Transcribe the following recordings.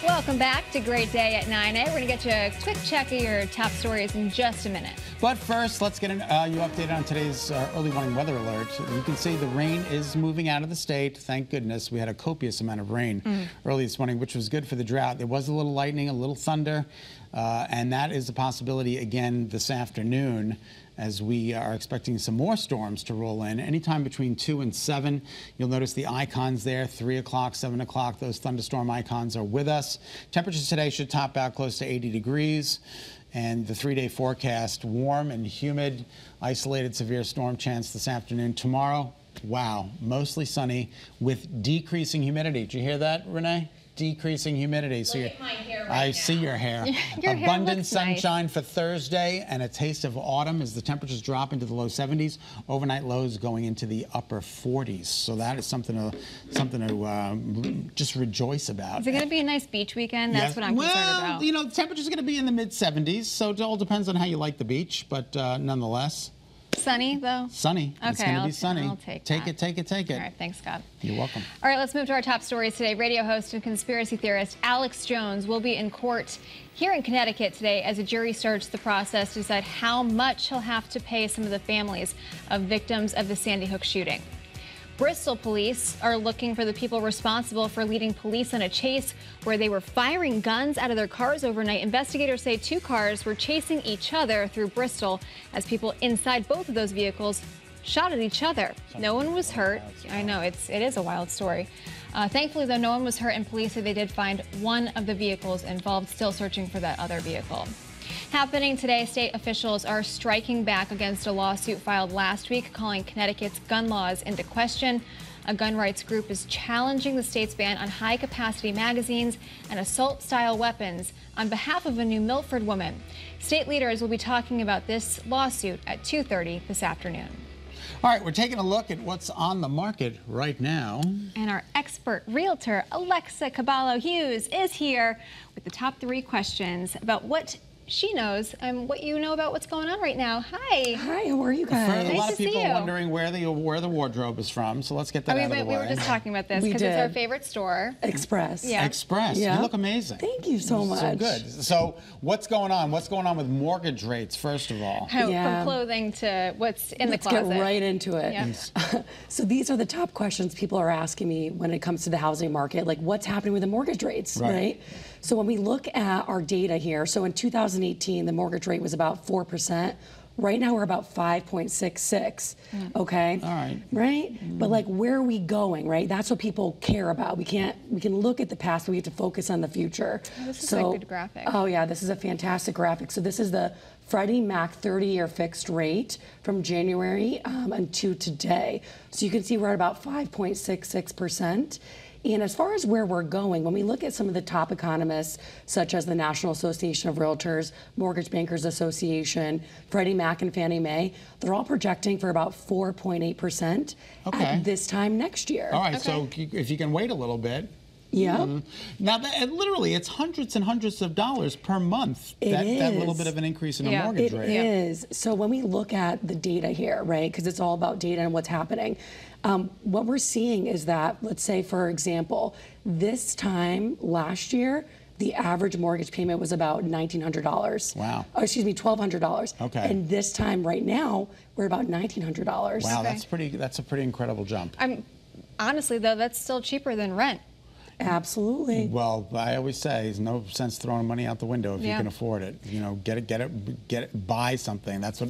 Welcome back to Great Day at 9A. We're going to get you a quick check of your top stories in just a minute. But first, let's get you updated on today's early warning weather alert. You can see the rain is moving out of the state. Thank goodness. We had a copious amount of rain early this morning, which was good for the drought. There was a little lightning, a little thunder, and that is a possibility again this afternoon, as we are expecting some more storms to roll in. Anytime between 2 and 7, you'll notice the icons there, 3 o'clock, 7 o'clock, those thunderstorm icons are with us. Temperatures today should top out close to 80 degrees. And the 3-day forecast, warm and humid, isolated severe storm chance this afternoon. Tomorrow, wow, mostly sunny with decreasing humidity. Did you hear that, Renee? Decreasing humidity. Look at my hair right I now. see your hair. Your Abundant hair looks sunshine nice. for Thursday and a taste of autumn as the temperatures drop into the low 70s. Overnight lows going into the upper 40s. So that is something to just rejoice about. Is it going to be a nice beach weekend? That's what I'm concerned about. Well, you know, the temperature's going to be in the mid 70s, so it all depends on how you like the beach, but nonetheless. Sunny, though? Sunny. Okay, it's going to be sunny. I'll take Take that. it, take it, take it. All right, thanks, Scott. You're welcome. All right, let's move to our top stories today. Radio host and conspiracy theorist Alex Jones will be in court here in Connecticut today as a jury starts the process to decide how much he'll have to pay some of the families of victims of the Sandy Hook shooting. Bristol police are looking for the people responsible for leading police on a chase where they were firing guns out of their cars overnight. Investigators say 2 cars were chasing each other through Bristol as people inside both of those vehicles shot at each other. No one was hurt. I know, it is a wild story. Thankfully, though, no one was hurt, and police say they did find one of the vehicles involved, still searching for that other vehicle. Happening today, state officials are striking back against a lawsuit filed last week calling Connecticut's gun laws into question. A gun rights group is challenging the state's ban on high-capacity magazines and assault-style weapons on behalf of a New Milford woman. State leaders will be talking about this lawsuit at 2:30 this afternoon. All right, we're taking a look at what's on the market right now. And our expert realtor, Alexa Caballo-Hughes, is here with the top 3 questions about what she knows and what you know about what's going on right now. Hi. Hi, how are you guys? A lot to of see people you. wondering where the wardrobe is from, so let's get that out of the way. We were just talking about this We because it's our did. favorite store. Express. Yeah. Express. Yeah. You look amazing. Thank you so much. So good. So what's going on? What's going on with mortgage rates, first of all? Yeah. From clothing to what's in Let's the closet. get right into it. Yeah. So these are the top questions people are asking me when it comes to the housing market, like what's happening with the mortgage rates, right? So when we look at our data here, so in 2018, the mortgage rate was about 4%. Right now, we're about 5.66, okay? All right. Right? But like, where are we going, right? That's what people care about. We can look at the past, but we have to focus on the future. Oh, this is a good graphic. Oh yeah, this is a fantastic graphic. So this is the Freddie Mac 30-year fixed rate from January until today. So you can see we're at about 5.66%. And as far as where we're going, when we look at some of the top economists, such as the National Association of Realtors, Mortgage Bankers Association, Freddie Mac and Fannie Mae, they're all projecting for about 4.8% at this time next year. All right, so if you can wait a little bit. Yeah. Now, literally, it's hundreds and hundreds of dollars per month. That little bit of an increase in a mortgage rate. It is. So when we look at the data here, right, because it's all about data and what's happening, what we're seeing is that, let's say, for example, this time last year, the average mortgage payment was about $1,900. Wow. Oh, excuse me, $1,200. Okay. And this time right now, we're about $1,900. Wow, Okay. that's a pretty incredible jump. Honestly, though, that's still cheaper than rent. Absolutely. Well, I always say, there's no sense throwing money out the window if you Yeah. can afford it. You know, get it, buy something. That's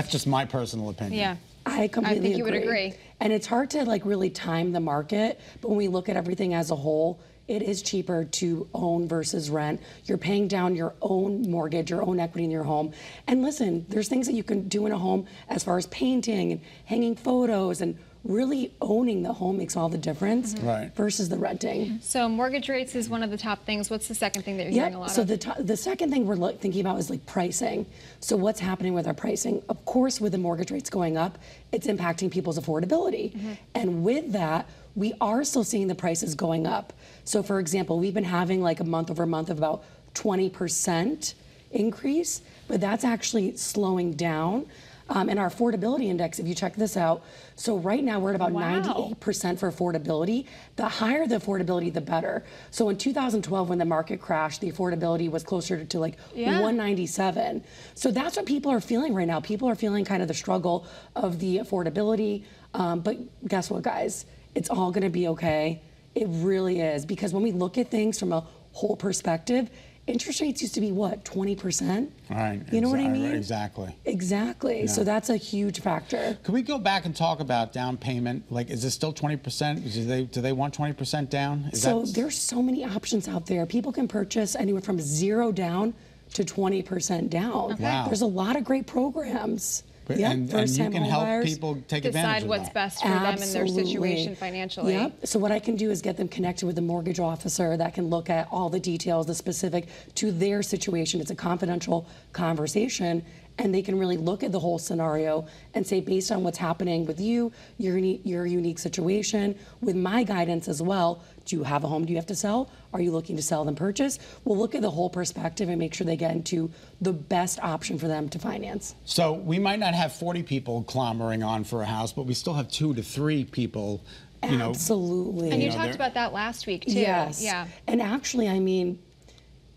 just my personal opinion. Yeah. I completely I think you would agree. And it's hard to like really time the market, but when we look at everything as a whole, it is cheaper to own versus rent. You're paying down your own mortgage, your own equity in your home. And listen, there's things that you can do in a home as far as painting and hanging photos, and really owning the home makes all the difference versus the renting. So mortgage rates is one of the top things. What's the second thing that you're hearing a lot So of? the second thing we're thinking about is like pricing. So what's happening with our pricing? Of course, with the mortgage rates going up, it's impacting people's affordability. And with that, we are still seeing the prices going up. So for example, we've been having like a month over month of about 20% increase, but that's actually slowing down. And our affordability index, if you check this out, so right now we're at about 98% for affordability. The higher the affordability, the better. So in 2012, when the market crashed, the affordability was closer to like 197. So that's what people are feeling right now. People are feeling kind of the struggle of the affordability. But guess what, guys? It's all going to be okay. It really is. Because when we look at things from a whole perspective, interest rates used to be what, 20%? Right. You know what I mean? Exactly. Exactly. Yeah. So that's a huge factor. Can we go back and talk about down payment? Like, is it still 20%? Do they want 20% down? There's so many options out there. People can purchase anywhere from 0 down to 20% down. Okay. Wow. There's a lot of great programs. Yep. And you can help people take advantage of that. Decide what's best for them in their situation financially. Yep. So what I can do is get them connected with a mortgage officer that can look at all the details, the specific to their situation. It's a confidential conversation, and they can really look at the whole scenario and say, based on what's happening with you, your unique situation, with my guidance as well, do you have a home do you have to sell? Are you looking to sell and purchase? We'll look at the whole perspective and make sure they get into the best option for them to finance. So we might not have 40 people clamoring on for a house, but we still have 2 to 3 people, you know. Absolutely. And you talked about that last week, too. Yes. Yeah. And actually, I mean,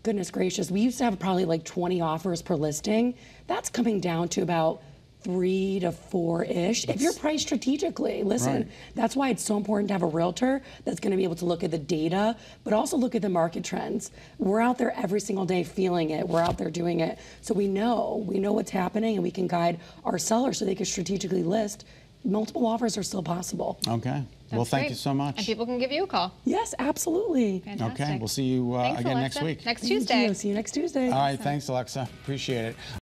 goodness gracious, we used to have probably like 20 offers per listing. That's coming down to about 3 to 4-ish if you're priced strategically. Listen, right. That's why it's so important to have a realtor that's going to be able to look at the data, but also look at the market trends. We're out there every single day feeling it. We're out there doing it. So we know what's happening, and we can guide our sellers so they can strategically list. Multiple offers are still possible. Okay. Well, thank you so much. And people can give you a call. Yes, absolutely. Fantastic. Okay. We'll see you again next week. Next Tuesday. See you next Tuesday. All right. Thanks, Alexa. Appreciate it.